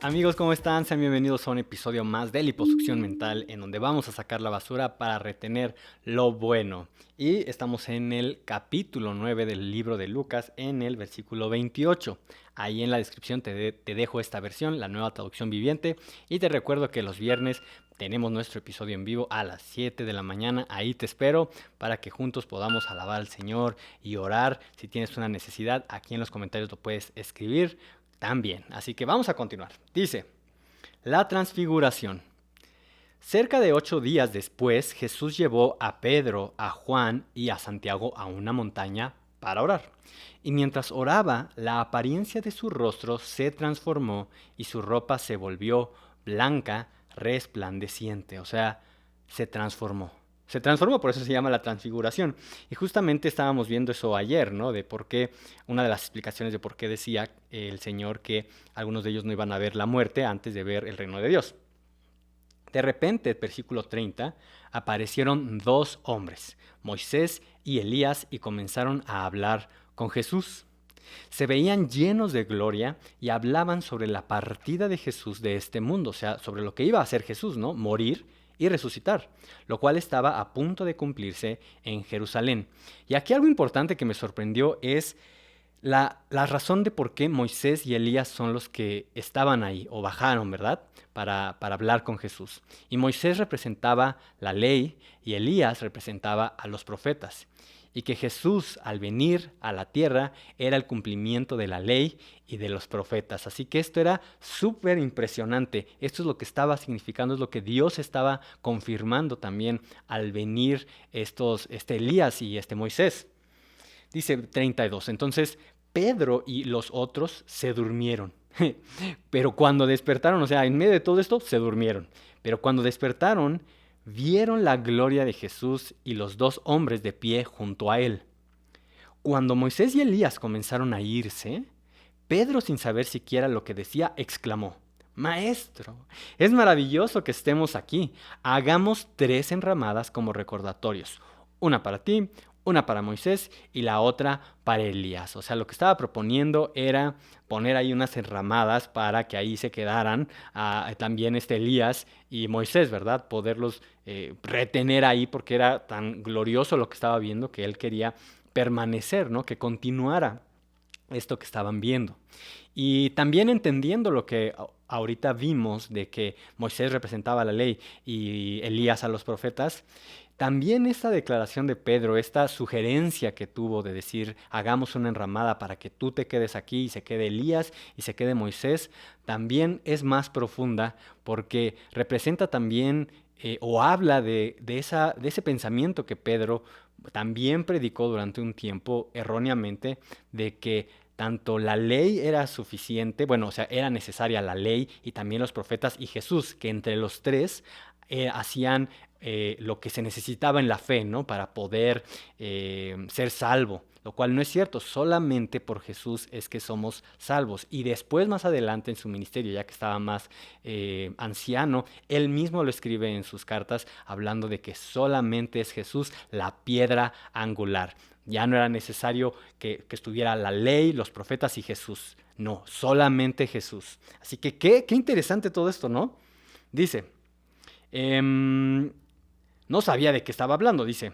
Amigos, ¿cómo están? Sean bienvenidos a un episodio más de Liposucción Mental, en donde vamos a sacar la basura para retener lo bueno. Y estamos en el capítulo 9 del libro de Lucas, en el versículo 28. Ahí en la descripción te dejo esta versión, la nueva traducción viviente, y te recuerdo que los viernes tenemos nuestro episodio en vivo a las 7 de la mañana. Ahí te espero para que juntos podamos alabar al Señor y orar. Si tienes una necesidad, aquí en los comentarios lo puedes escribir también. Así que vamos a continuar. Dice, la transfiguración. Cerca de 8 días después, Jesús llevó a Pedro, a Juan y a Santiago a una montaña para orar. Y mientras oraba, la apariencia de su rostro se transformó y su ropa se volvió blanca, resplandeciente. O sea, se transformó. Se transformó, por eso se llama la transfiguración. Y justamente estábamos viendo eso ayer, ¿no? De por qué, una de las explicaciones de por qué decía el Señor que algunos de ellos no iban a ver la muerte antes de ver el reino de Dios. De repente, versículo 30, aparecieron dos hombres, Moisés y Elías, y comenzaron a hablar con Jesús. Se veían llenos de gloria y hablaban sobre la partida de Jesús de este mundo, o sea, sobre lo que iba a hacer Jesús, ¿no? Morir y resucitar, lo cual estaba a punto de cumplirse en Jerusalén. Y aquí algo importante que me sorprendió es la razón de por qué Moisés y Elías son los que estaban ahí o bajaron, ¿verdad? Para hablar con Jesús. Y Moisés representaba la ley y Elías representaba a los profetas. Y que Jesús, al venir a la tierra, era el cumplimiento de la ley y de los profetas. Así que esto era súper impresionante. Esto es lo que estaba significando, es lo que Dios estaba confirmando también al venir este Elías y este Moisés. Dice 32. Entonces Pedro y los otros se durmieron. Pero cuando despertaron, o sea, en medio de todo esto, se durmieron. Pero cuando despertaron, vieron la gloria de Jesús y los dos hombres de pie junto a él. Cuando Moisés y Elías comenzaron a irse, Pedro, sin saber siquiera lo que decía, exclamó, Maestro, es maravilloso que estemos aquí. Hagamos 3 enramadas como recordatorios. Una para ti, una para Moisés y la otra para Elías. O sea, lo que estaba proponiendo era poner ahí unas enramadas para que ahí se quedaran también Elías y Moisés, ¿verdad? Poderlos retener ahí porque era tan glorioso lo que estaba viendo que él quería permanecer, ¿no? Que continuara esto que estaban viendo. Y también entendiendo lo que ahorita vimos de que Moisés representaba la ley y Elías a los profetas, también esta declaración de Pedro, esta sugerencia que tuvo de decir, hagamos una enramada para que tú te quedes aquí y se quede Elías y se quede Moisés, también es más profunda porque representa también o habla de ese pensamiento que Pedro también predicó durante un tiempo erróneamente de que tanto la ley era suficiente, bueno, o sea, era necesaria la ley y también los profetas y Jesús, que entre los tres hacían lo que se necesitaba en la fe, ¿no? Para poder ser salvo, lo cual no es cierto, solamente por Jesús es que somos salvos. Y después, más adelante en su ministerio, ya que estaba más anciano, él mismo lo escribe en sus cartas, hablando de que solamente es Jesús la piedra angular. Ya no era necesario que estuviera la ley, los profetas y Jesús. No, solamente Jesús. Así que qué interesante todo esto, ¿no? Dice, no sabía de qué estaba hablando, dice.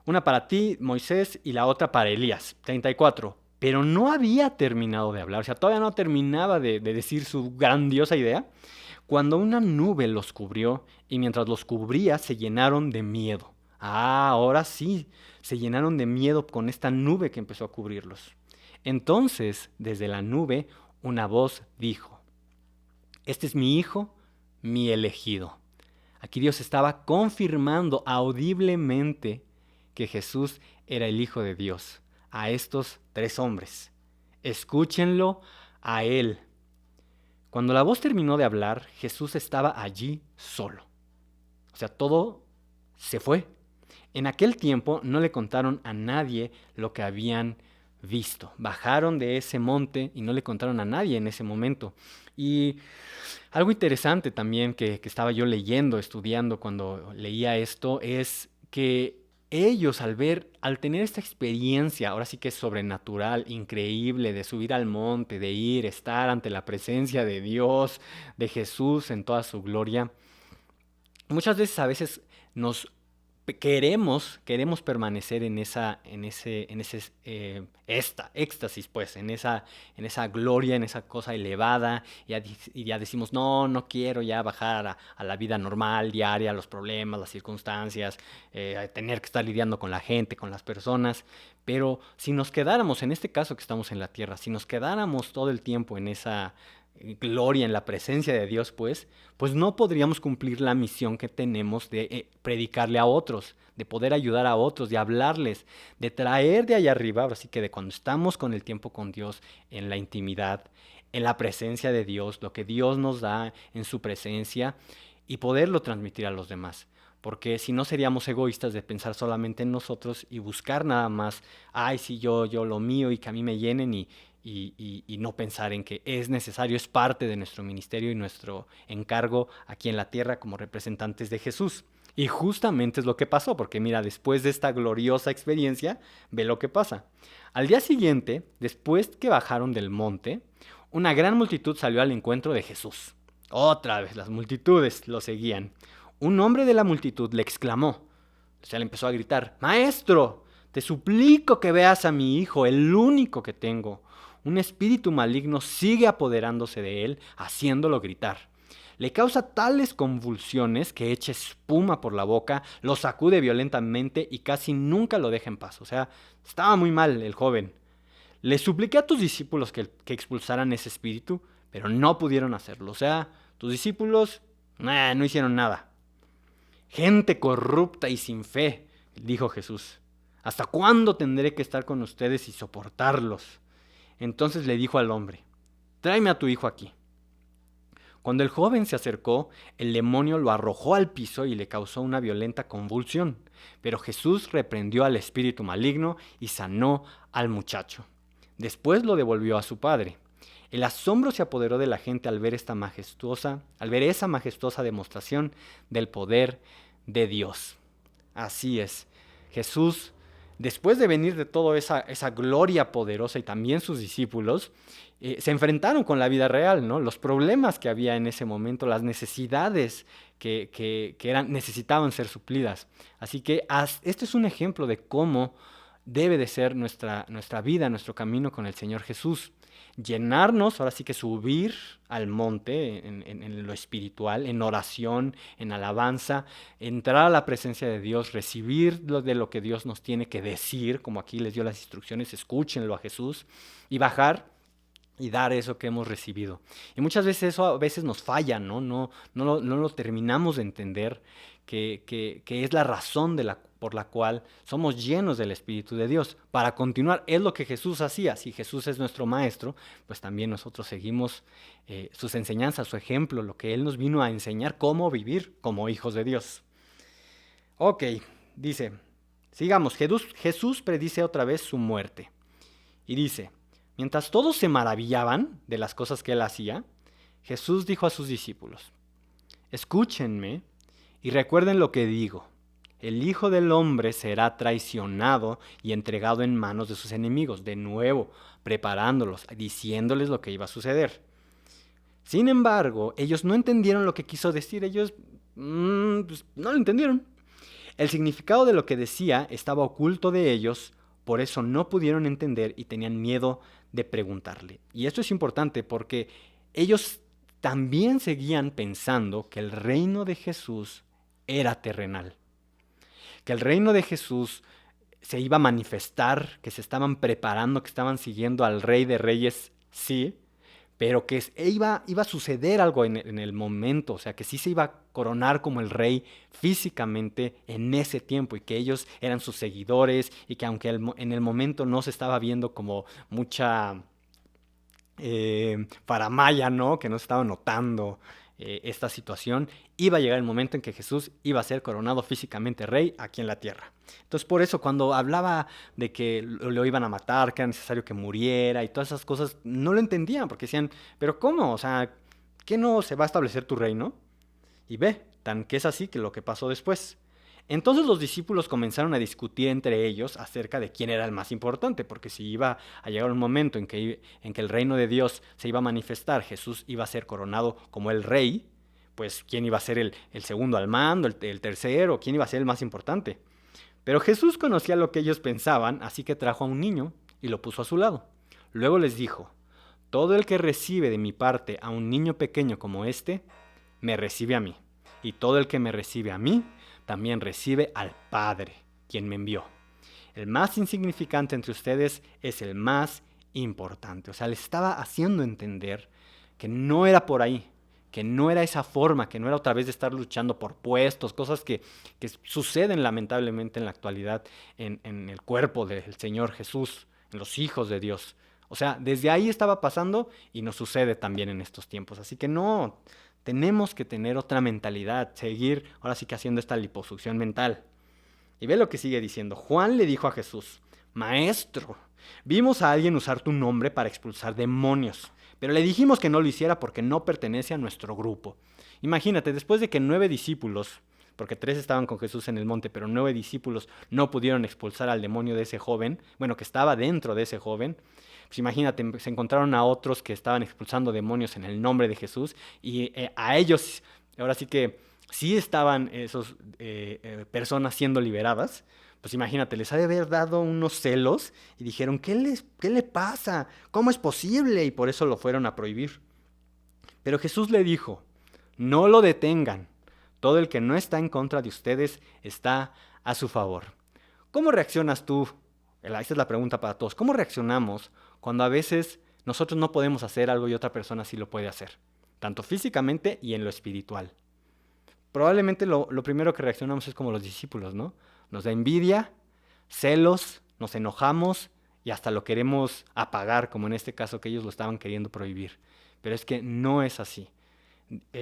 Una para ti, Moisés, y la otra para Elías. 34. Pero no había terminado de hablar, o sea, todavía no terminaba de decir su grandiosa idea, cuando una nube los cubrió y mientras los cubría se llenaron de miedo. Ah, ahora sí, se llenaron de miedo con esta nube que empezó a cubrirlos. Entonces, desde la nube, una voz dijo, Este es mi hijo, mi elegido. Aquí Dios estaba confirmando audiblemente que Jesús era el Hijo de Dios a estos 3 hombres. Escúchenlo a Él. Cuando la voz terminó de hablar, Jesús estaba allí solo. O sea, todo se fue. En aquel tiempo no le contaron a nadie lo que habían visto. Bajaron de ese monte y no le contaron a nadie en ese momento. Y algo interesante también que estaba yo leyendo, estudiando cuando leía esto, es que ellos al tener esta experiencia, ahora sí que es sobrenatural, increíble, de subir al monte, de ir, estar ante la presencia de Dios, de Jesús en toda su gloria, muchas veces a veces nos queremos permanecer en ese éxtasis, pues, en esa gloria, en esa cosa elevada, y ya decimos, no, no quiero ya bajar a la vida normal, diaria, los problemas, las circunstancias, a tener que estar lidiando con la gente, con las personas. Pero si nos quedáramos, en este caso que estamos en la tierra, si nos quedáramos todo el tiempo en esa gloria, en la presencia de Dios, pues no podríamos cumplir la misión que tenemos de predicarle a otros, de poder ayudar a otros, de hablarles, de traer de allá arriba, ahora sí que de cuando estamos con el tiempo con Dios, en la intimidad, en la presencia de Dios, lo que Dios nos da en su presencia, y poderlo transmitir a los demás. Porque si no seríamos egoístas de pensar solamente en nosotros y buscar nada más, ay, sí, yo, lo mío y que a mí me llenen y no pensar en que es necesario, es parte de nuestro ministerio y nuestro encargo aquí en la tierra como representantes de Jesús. Y justamente es lo que pasó, porque mira, después de esta gloriosa experiencia, ve lo que pasa. Al día siguiente, después que bajaron del monte, una gran multitud salió al encuentro de Jesús. Otra vez las multitudes lo seguían. Un hombre de la multitud le exclamó, o sea, le empezó a gritar, Maestro, te suplico que veas a mi hijo, el único que tengo. Un espíritu maligno sigue apoderándose de él, haciéndolo gritar. Le causa tales convulsiones que echa espuma por la boca, lo sacude violentamente y casi nunca lo deja en paz. O sea, estaba muy mal el joven. Le supliqué a tus discípulos que expulsaran ese espíritu, pero no pudieron hacerlo. O sea, tus discípulos no hicieron nada. Gente corrupta y sin fe, dijo Jesús. ¿Hasta cuándo tendré que estar con ustedes y soportarlos? Entonces le dijo al hombre, tráeme a tu hijo aquí. Cuando el joven se acercó, el demonio lo arrojó al piso y le causó una violenta convulsión. Pero Jesús reprendió al espíritu maligno y sanó al muchacho. Después lo devolvió a su padre. El asombro se apoderó de la gente al ver esa majestuosa demostración del poder de Dios. Así es. Jesús, después de venir de toda esa gloria poderosa, y también sus discípulos, se enfrentaron con la vida real, ¿no? Los problemas que había en ese momento, las necesidades que necesitaban ser suplidas. Así que este es un ejemplo de cómo debe de ser nuestra vida, nuestro camino con el Señor Jesús. Llenarnos, ahora sí que subir al monte en lo espiritual, en oración, en alabanza, entrar a la presencia de Dios, recibir de lo que Dios nos tiene que decir, como aquí les dio las instrucciones, escúchenlo a Jesús, y bajar y dar eso que hemos recibido. Y muchas veces eso a veces nos falla, ¿no? No lo terminamos de entender, que es la razón por la cual somos llenos del Espíritu de Dios. Para continuar, es lo que Jesús hacía. Si Jesús es nuestro Maestro, pues también nosotros seguimos sus enseñanzas, su ejemplo, lo que Él nos vino a enseñar cómo vivir como hijos de Dios. Ok, dice, sigamos. Jesús predice otra vez su muerte. Y dice, mientras todos se maravillaban de las cosas que Él hacía, Jesús dijo a sus discípulos, escúchenme y recuerden lo que digo. El Hijo del Hombre será traicionado y entregado en manos de sus enemigos, de nuevo, preparándolos, diciéndoles lo que iba a suceder. Sin embargo, ellos no entendieron lo que quiso decir, ellos pues, no lo entendieron. El significado de lo que decía estaba oculto de ellos, por eso no pudieron entender y tenían miedo de preguntarle. Y esto es importante porque ellos también seguían pensando que el reino de Jesús era terrenal, que el reino de Jesús se iba a manifestar, que se estaban preparando, que estaban siguiendo al Rey de Reyes, sí, pero que iba a suceder algo en el momento, o sea, que sí se iba a coronar como el rey físicamente en ese tiempo, y que ellos eran sus seguidores, y que aunque en el momento no se estaba viendo como mucha faramaya, ¿no? Que no se estaba notando esta situación, iba a llegar el momento en que Jesús iba a ser coronado físicamente rey aquí en la tierra. Entonces, por eso, cuando hablaba de que lo iban a matar, que era necesario que muriera y todas esas cosas, no lo entendían, porque decían, ¿pero cómo? O sea, ¿qué no se va a establecer tu reino? Y ve, tan que es así que lo que pasó después. Entonces los discípulos comenzaron a discutir entre ellos acerca de quién era el más importante, porque si iba a llegar un momento en que el reino de Dios se iba a manifestar, Jesús iba a ser coronado como el rey, pues quién iba a ser el segundo al mando, el tercero, quién iba a ser el más importante. Pero Jesús conocía lo que ellos pensaban, así que trajo a un niño y lo puso a su lado. Luego les dijo: todo el que recibe de mi parte a un niño pequeño como este, me recibe a mí. Y todo el que me recibe a mí, también recibe al Padre, quien me envió. El más insignificante entre ustedes es el más importante. O sea, le estaba haciendo entender que no era por ahí, que no era esa forma, que no era otra vez de estar luchando por puestos, cosas que suceden lamentablemente en la actualidad en el cuerpo del Señor Jesús, en los hijos de Dios. O sea, desde ahí estaba pasando y nos sucede también en estos tiempos. Así que no, tenemos que tener otra mentalidad, seguir ahora sí que haciendo esta liposucción mental. Y ve lo que sigue diciendo. Juan le dijo a Jesús: Maestro, vimos a alguien usar tu nombre para expulsar demonios, pero le dijimos que no lo hiciera porque no pertenece a nuestro grupo. Imagínate, después de que 9 discípulos, porque 3 estaban con Jesús en el monte, pero 9 discípulos no pudieron expulsar al demonio de ese joven, bueno, que estaba dentro de ese joven, pues imagínate, se encontraron a otros que estaban expulsando demonios en el nombre de Jesús y a ellos, ahora sí que sí estaban esas personas siendo liberadas. Pues imagínate, les ha de haber dado unos celos y dijeron: ¿qué le pasa? ¿Cómo es posible? Y por eso lo fueron a prohibir. Pero Jesús le dijo: no lo detengan. Todo el que no está en contra de ustedes está a su favor. ¿Cómo reaccionas tú? Esta es la pregunta para todos. ¿Cómo reaccionamos cuando a veces nosotros no podemos hacer algo y otra persona sí lo puede hacer? Tanto físicamente y en lo espiritual. Probablemente lo primero que reaccionamos es como los discípulos, ¿no? Nos da envidia, celos, nos enojamos y hasta lo queremos apagar, como en este caso que ellos lo estaban queriendo prohibir. Pero es que no es así.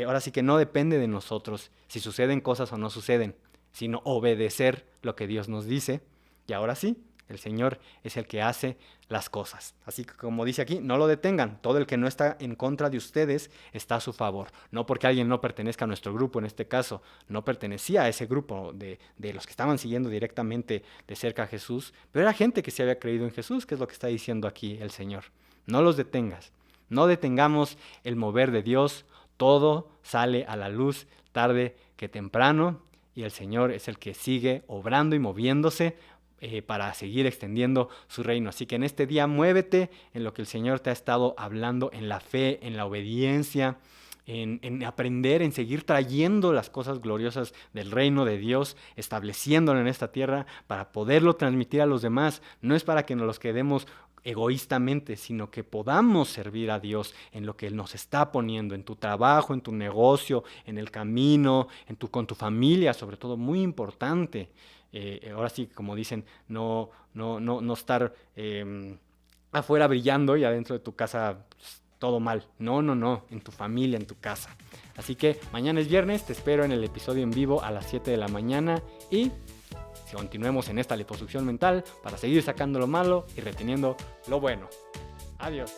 Ahora sí que no depende de nosotros si suceden cosas o no suceden, sino obedecer lo que Dios nos dice. Y ahora sí, el Señor es el que hace las cosas. Así que como dice aquí, no lo detengan. Todo el que no está en contra de ustedes está a su favor. No porque alguien no pertenezca a nuestro grupo, en este caso, no pertenecía a ese grupo de los que estaban siguiendo directamente de cerca a Jesús, pero era gente que se había creído en Jesús, que es lo que está diciendo aquí el Señor. No los detengas. No detengamos el mover de Dios. Todo sale a la luz tarde que temprano y el Señor es el que sigue obrando y moviéndose para seguir extendiendo su reino. Así que en este día muévete en lo que el Señor te ha estado hablando, en la fe, en la obediencia, en aprender, en seguir trayendo las cosas gloriosas del reino de Dios, estableciéndolo en esta tierra para poderlo transmitir a los demás. No es para que nos los quedemos egoístamente, sino que podamos servir a Dios en lo que Él nos está poniendo, en tu trabajo, en tu negocio, en el camino, con tu familia, sobre todo, muy importante. Ahora sí, como dicen, no estar afuera brillando y adentro de tu casa pues, todo mal. No, en tu familia, en tu casa. Así que mañana es viernes, te espero en el episodio en vivo a las 7 de la mañana y continuemos en esta liposucción mental para seguir sacando lo malo y reteniendo lo bueno. Adiós.